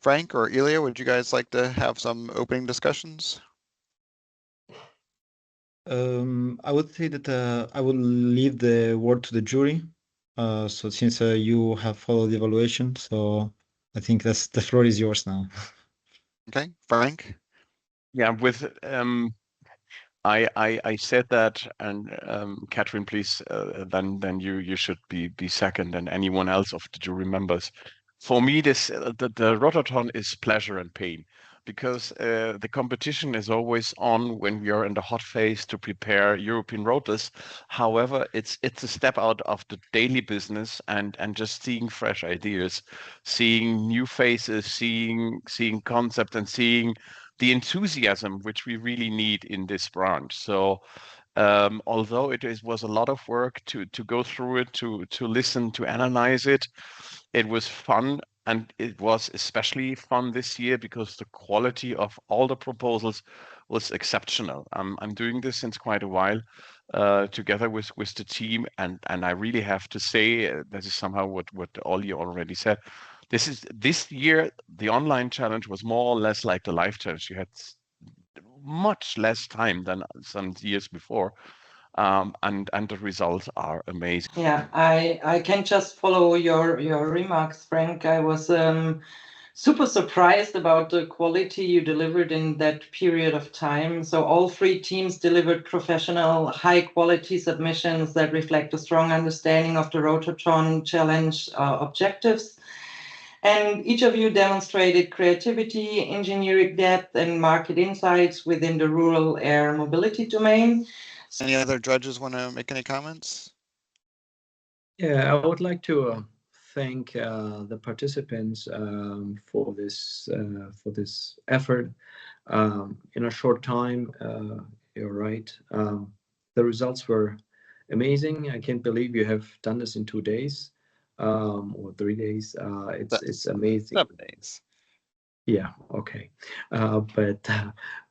Frank or Ilya, would you guys like to have some opening discussions? I would say that I will leave the word to the jury. So since you have followed the evaluation, so I think the floor is yours now. Okay, Frank. Yeah, with I said that, and Catherine, please, then you should be second, and anyone else of the jury members. For me, this the Rotorthon is pleasure and pain, because the competition is always on when we are in the hot phase to prepare European rotors. However, it's a step out of the daily business and just seeing fresh ideas, seeing new faces, seeing concepts, and seeing the enthusiasm which we really need in this branch. So although was a lot of work to go through it, to listen, to analyze it, it was fun. And it was especially fun this year because the quality of all the proposals was exceptional. I'm doing this since quite a while, together with the team, and I really have to say, this is somehow what Ollie already said. This year the online challenge was more or less like the live challenge. You had much less time than some years before, and the results are amazing. Yeah, I can just follow your remarks, Frank. I was super surprised about the quality you delivered in that period of time. So all three teams delivered professional, high quality submissions that reflect a strong understanding of the Rotorthon challenge objectives. And each of you demonstrated creativity, engineering depth, and market insights within the rural air mobility domain. Any other judges want to make any comments? Yeah, I would like to thank the participants for this effort. In a short time, you're right. The results were amazing. I can't believe you have done this in 2 days or 3 days. It's amazing. 7 days. Yeah, okay. But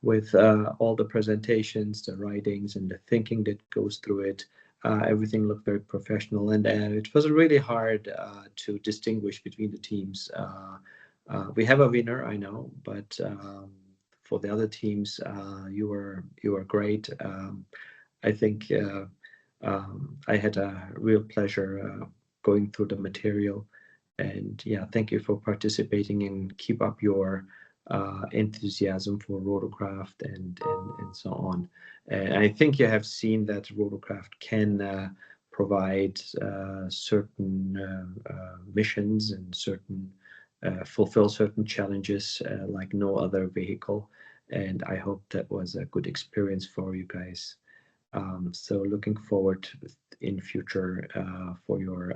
with all the presentations, the writings, and the thinking that goes through it, everything looked very professional, and it was really hard to distinguish between the teams. We have a winner, I know, but for the other teams, you were great. I think I had a real pleasure going through the material. And yeah, thank you for participating, and keep up your enthusiasm for Rotorcraft and so on. And I think you have seen that Rotorcraft can provide certain missions and fulfill certain challenges like no other vehicle. And I hope that was a good experience for you guys. So looking forward in future for your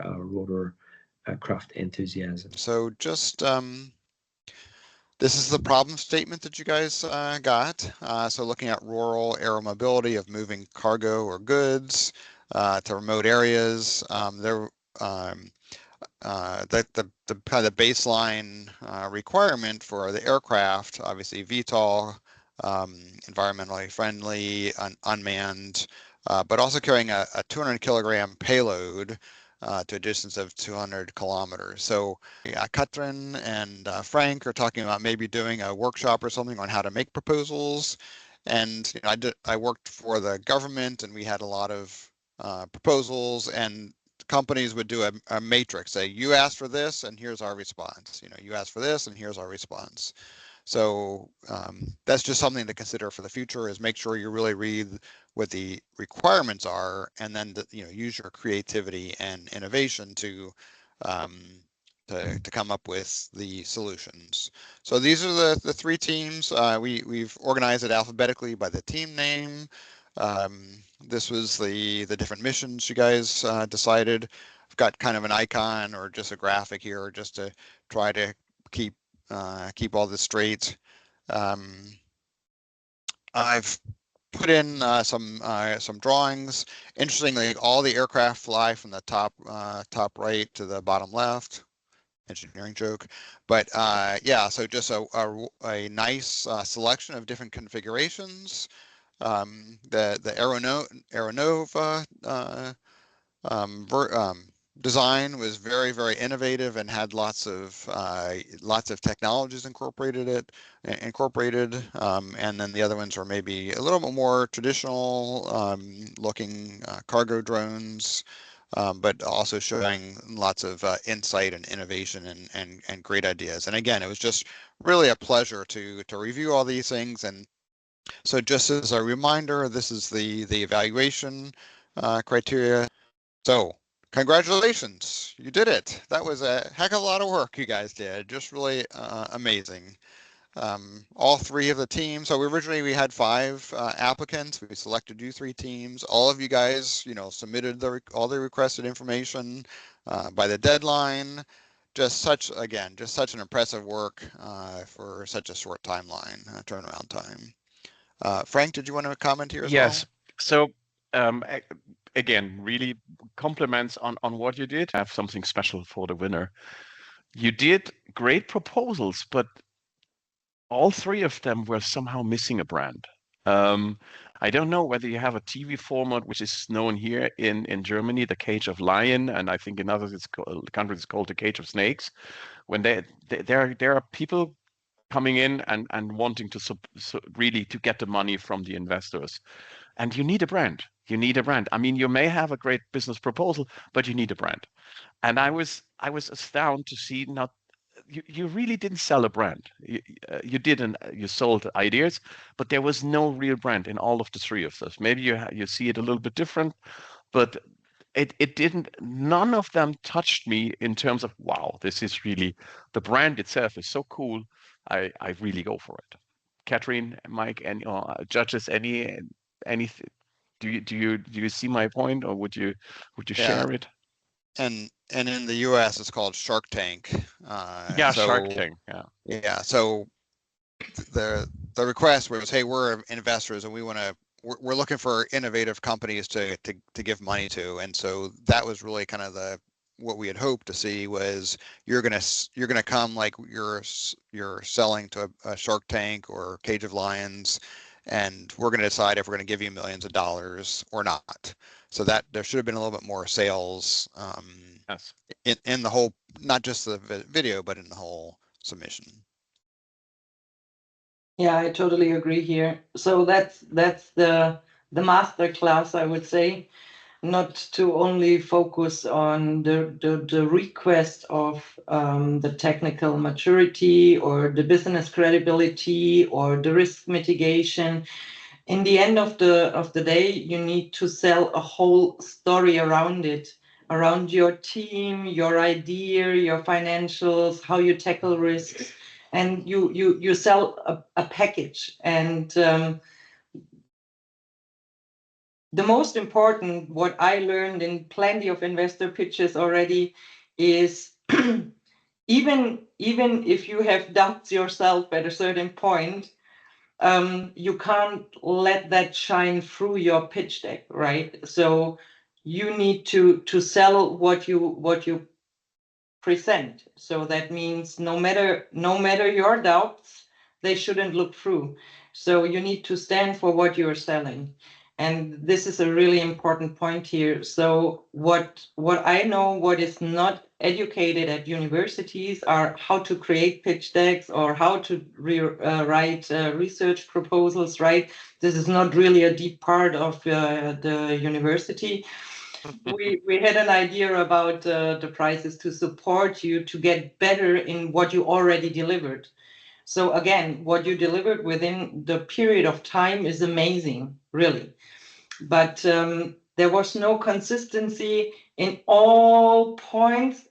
Rotorcraft enthusiasm. So just this is the problem statement that you guys got. So looking at rural air mobility of moving cargo or goods to remote areas, the kind of baseline requirement for the aircraft, obviously VTOL, environmentally friendly, unmanned, but also carrying a 200 kilogram payload to a distance of 200 kilometers. So Katrin and Frank are talking about maybe doing a workshop or something on how to make proposals. And I worked for the government, and we had a lot of proposals, and companies would do a matrix. Say, you asked for this, and here's our response. You asked for this, and here's our response. So that's just something to consider for the future, is make sure you really read what the requirements are, and then use your creativity and innovation to come up with the solutions. So these are the three teams. We've organized it alphabetically by the team name. This was the different missions you guys decided. I've got kind of an icon or just a graphic here just to try to keep all this straight. I've put in some drawings. Interestingly, all the aircraft fly from the top right to the bottom left. Engineering joke, but yeah. So just a nice selection of different configurations. The AeroNova design was very, very innovative and had lots of technologies incorporated. And then the other ones were maybe a little bit more traditional looking cargo drones, but also showing lots of insight and innovation and great ideas. And again, it was just really a pleasure to review all these things. And so just as a reminder, this is the evaluation criteria. So congratulations, you did it. That was a heck of a lot of work you guys did. Just really amazing. All three of the teams. So originally we had 5 applicants. We selected you 3 teams. All of you guys, submitted all the requested information by the deadline. Just such an impressive work for such a short timeline, turnaround time. Frank, did you want to comment here as well? Yes. So again, really compliments on what you did. Have something special for the winner. You did great proposals, but all 3 of them were somehow missing a brand. I don't know whether you have a TV format which is known here in Germany, the Cage of Lion, and I think in other countries it's called the Cage of Snakes. When there are people coming in and wanting to really to get the money from the investors, and you need a brand. You need a brand. I mean, you may have a great business proposal, but you need a brand. And I was astounded to see not. You really didn't sell a brand. You didn't. You sold ideas, but there was no real brand in all of the 3 of those. Maybe you see it a little bit different, but it didn't. None of them touched me in terms of wow, this is really the brand itself is so cool. I really go for it. Catherine, Mike, and judges, anything. Do you see my point, or would you share it? And in the U.S. it's called Shark Tank. Shark Tank. Yeah. So the request was, hey, we're investors and we're looking for innovative companies to give money to, and so that was really kind of what we had hoped to see was you're gonna come like you're selling to a Shark Tank or Cage of Lions, and we're gonna decide if we're gonna give you millions of dollars or not. So that there should have been a little bit more sales Yes. in the whole, not just the video, but in the whole submission. Yeah, I totally agree here. So that's the master class, I would say, not to only focus on the request of the technical maturity or the business credibility or the risk mitigation. In the end of the day, you need to sell a whole story around it, around your team, your idea, your financials, how you tackle risks, and you sell a package. And the most important, what I learned in plenty of investor pitches already, is even if you have doubts yourself at a certain point, you can't let that shine through your pitch deck, right? So you need to sell what you present. So that means no matter your doubts, they shouldn't look through. So you need to stand for what you're selling. And this is a really important point here. So what I know, what is not educated at universities are how to create pitch decks or how to write research proposals, right? This is not really a deep part of the university. We had an idea about the prizes to support you to get better in what you already delivered. So again, what you delivered within the period of time is amazing, really. But there was no consistency in all points,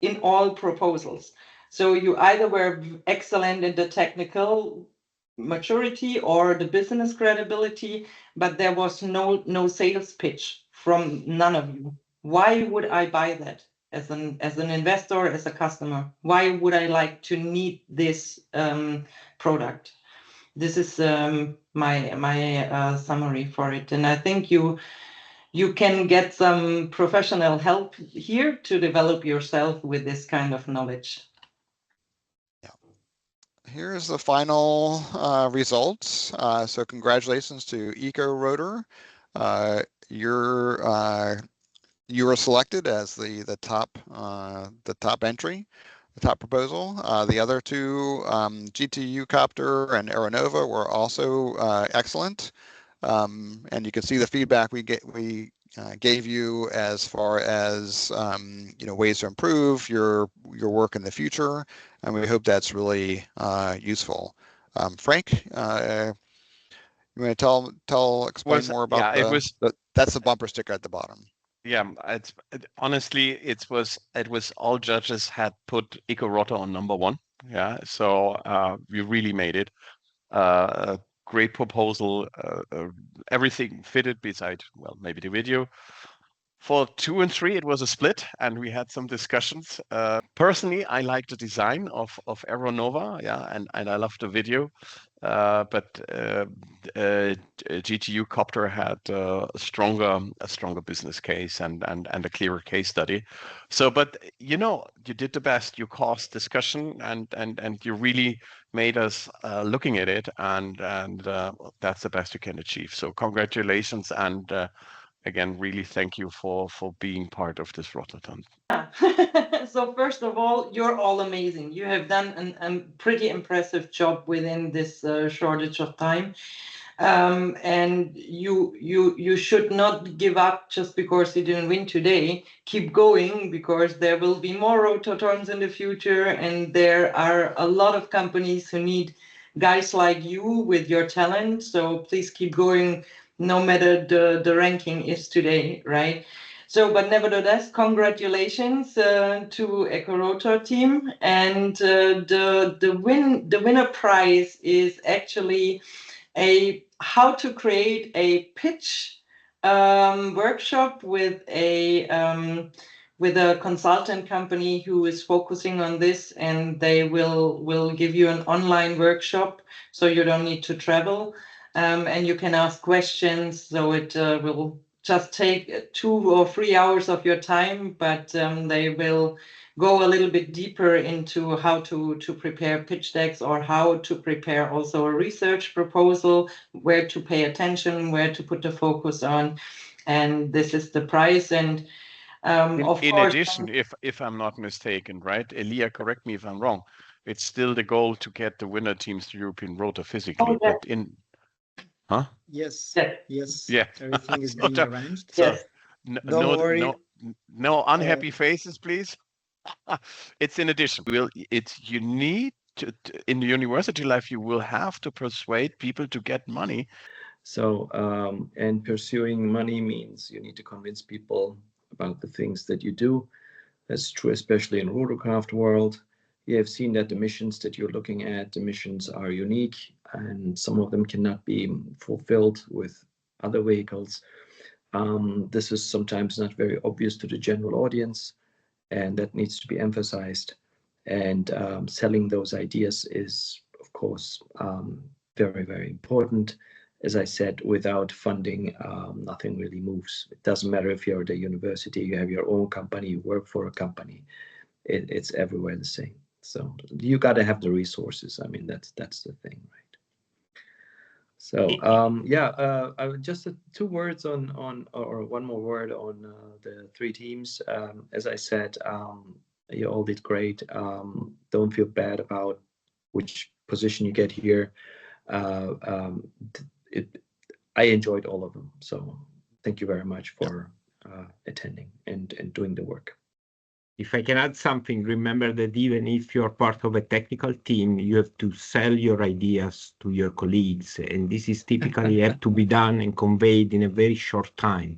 in all proposals. So you either were excellent in the technical maturity or the business credibility, but there was no sales pitch from none of you. Why would I buy that as an investor, as a customer? Why would I like to need this product? This is my summary for it, and I think you can get some professional help here to develop yourself with this kind of knowledge. Here's the final results. So congratulations to EcoRotor. you were selected as the top entry, the top proposal. The other two, GTUcopter and AeroNova, were also excellent. And you can see the feedback we gave you as far as ways to improve your work in the future, and we hope that's really useful. Frank, you want to explain more about that's the bumper sticker at the bottom. Yeah, honestly, it was all judges had put EcoRotor on #1. Yeah, so we really made it. A great proposal. Everything fitted beside, well, maybe the video. For 2 and 3, it was a split, and we had some discussions. Personally, I like the design of AeroNova, yeah, and I love the video. But GTUcopter had a stronger business case and a clearer case study. So, but you did the best. You caused discussion and you really made us looking at it, and that's the best you can achieve. So, congratulations, and again, really thank you for being part of this Rotorthon. So first of all, you're all amazing. You have done a pretty impressive job within this shortage of time. And you should not give up just because you didn't win today. Keep going, because there will be more Rotorthons in the future, and there are a lot of companies who need guys like you with your talent. So please keep going, no matter the ranking is today, right? So, but nevertheless, congratulations to EcoRotor team, and the winner prize is actually how to create a pitch workshop with a consultant company who is focusing on this, and they will give you an online workshop, so you don't need to travel, and you can ask questions. So it will just take 2 or 3 hours of your time, but they will go a little bit deeper into how to prepare pitch decks, or how to prepare also a research proposal, where to pay attention, where to put the focus on. And this is the prize. And in addition, if I'm not mistaken, right, Elia, correct me if I'm wrong, it's still the goal to get the winner teams to European Rotor physically. Yeah. But Yes. Yeah. Yes. Yeah. Everything is being arranged. So Yes. Don't worry. No unhappy faces, please. It's in addition. You need to, in the university life, you will have to persuade people to get money. So, and pursuing money means you need to convince people about the things that you do. That's true, especially in Rotorcraft world. You have seen that the missions that you're looking at, the missions are unique, and some of them cannot be fulfilled with other vehicles. This is sometimes not very obvious to the general audience, and that needs to be emphasized. And selling those ideas is, of course, very, very important. As I said, without funding, nothing really moves. It doesn't matter if you're at a university, you have your own company, you work for a company. It's everywhere the same. So you got to have the resources. I mean, that's the thing, right? So just 2 words on or one more word on the 3 teams. As I said, you all did great. Don't feel bad about which position you get here. I enjoyed all of them. So thank you very much for attending and doing the work. If I can add something, remember that even if you're part of a technical team, you have to sell your ideas to your colleagues. And this is typically have to be done and conveyed in a very short time.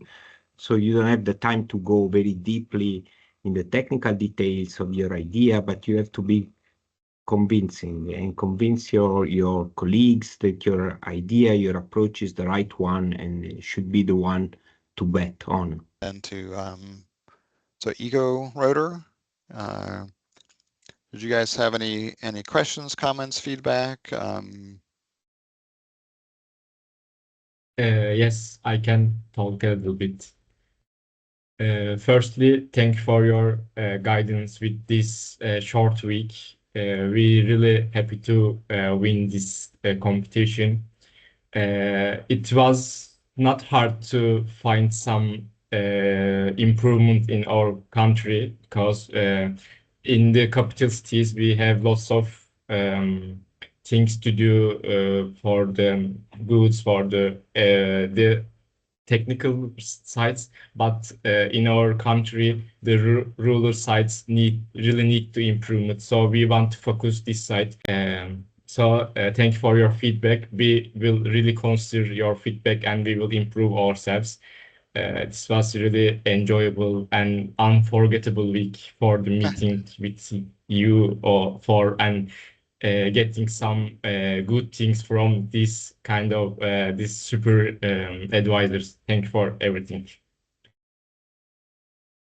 So you don't have the time to go very deeply in the technical details of your idea, but you have to be convincing and convince your colleagues that your idea, your approach is the right one and should be the one to bet on. And to so EcoRotor, did you guys have any questions, comments, feedback? Yes, I can talk a little bit. Firstly, thank you for your guidance with this short week. We're really happy to win this competition. It was not hard to find some improvement in our country, because in the capital cities we have lots of things to do for the goods, for the technical sites, but in our country the rural sites really need to improve. So we want to focus this site. So thank you for your feedback. We will really consider your feedback and we will improve ourselves. This was really enjoyable and unforgettable week for the meeting with you, and getting some good things from this kind of this super advisors. Thank you for everything.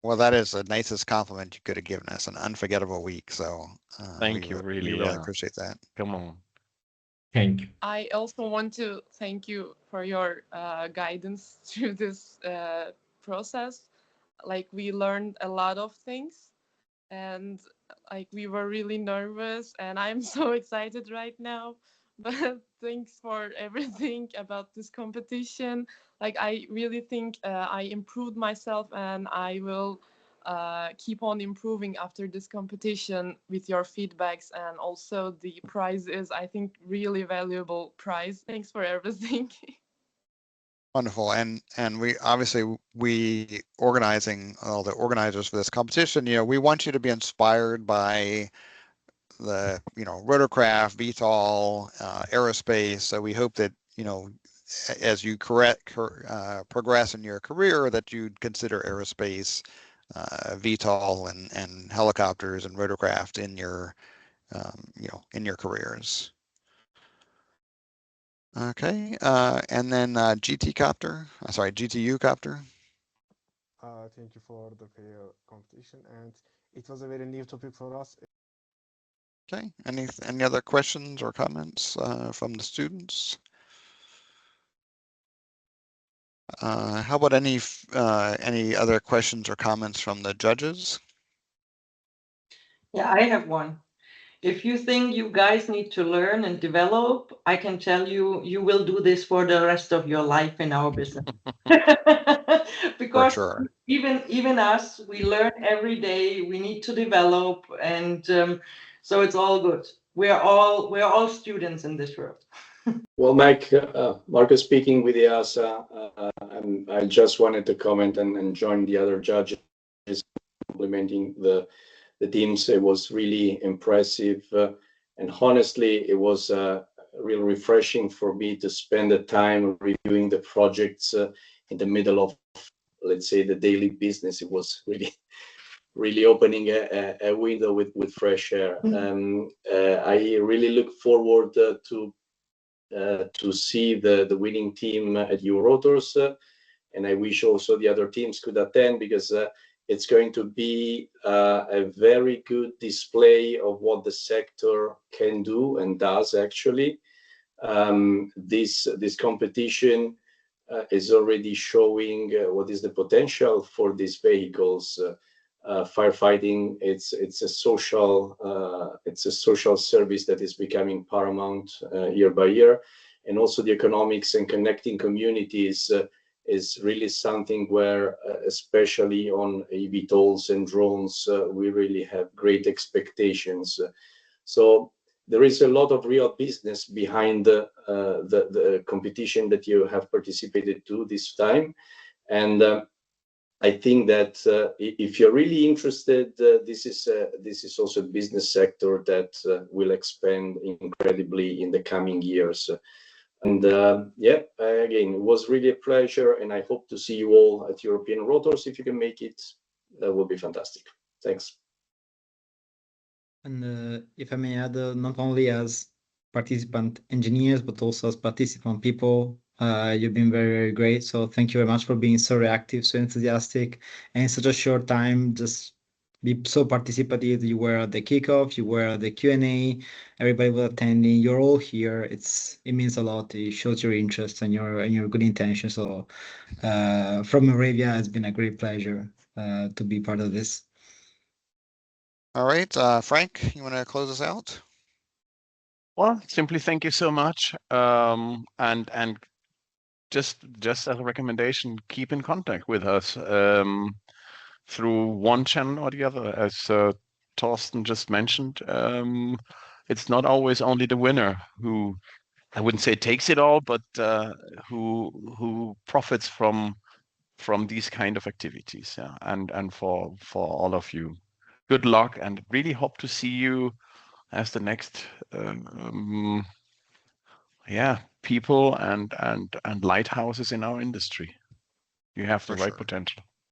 Well, that is the nicest compliment you could have given us, an unforgettable week. So Thank you, we really. really appreciate that. Come on. Thank you. I also want to thank you for your guidance through this process. Like, we learned a lot of things, and like we were really nervous, and I'm so excited right now. But thanks for everything about this competition. Like, I really think I improved myself, and I will keep on improving after this competition with your feedbacks, and also the prize is, I think, really valuable prize. Thanks for everything. Wonderful, and we obviously the organizers for this competition, we want you to be inspired by the Rotorcraft, VTOL, aerospace. So we hope that as you progress in your career, that you'd consider aerospace, VTOL, and helicopters and Rotorcraft in your in your careers. Okay, and then GTUcopter. Thank you for the fair competition, and it was a very new topic for us. Okay, any other questions or comments from the students? How about any other questions or comments from the judges? Yeah, I have one. If you think you guys need to learn and develop, I can tell you, you will do this for the rest of your life in our business. Because sure. even us, we learn every day. We need to develop, and so it's all good. We're all students in this world. Well, Mike, Marcus speaking with you. I just wanted to comment and join the other judges complimenting the teams. It was really impressive, and honestly, it was real refreshing for me to spend the time reviewing the projects in the middle of, let's say, the daily business. It was really opening a window with fresh air. I really look forward to see the winning team at EcoRotors, and I wish also the other teams could attend, because it's going to be a very good display of what the sector can do and does actually. This competition is already showing what is the potential for these vehicles. Firefighting, it's a social service that is becoming paramount year by year, and also the economics and connecting communities is really something where, especially on eVTOLs and drones, we really have great expectations. So there is a lot of real business behind the competition that you have participated to this time, and I think that if you're really interested, this is also a business sector that will expand incredibly in the coming years. And yeah, again, it was really a pleasure, and I hope to see you all at European Rotors. If you can make it, that would be fantastic. Thanks. And if I may add, not only as participant engineers, but also as participant people, you've been very, very great. So thank you very much for being so reactive, so enthusiastic, and in such a short time, just be so participative. You were at the kickoff, you were at the Q&A, everybody was attending. You're all here. It means a lot. It shows your interest and your good intention. So from Moravia, it's been a great pleasure to be part of this. All right, Frank, you want to close us out? Well, simply thank you so much, and just as a recommendation, keep in contact with us through one channel or the other. As Torsten just mentioned, it's not always only the winner who, I wouldn't say takes it all, but who profits from these kind of activities. Yeah, and for all of you, good luck, and really hope to see you as the next people and lighthouses in our industry. You have the For right sure. potential.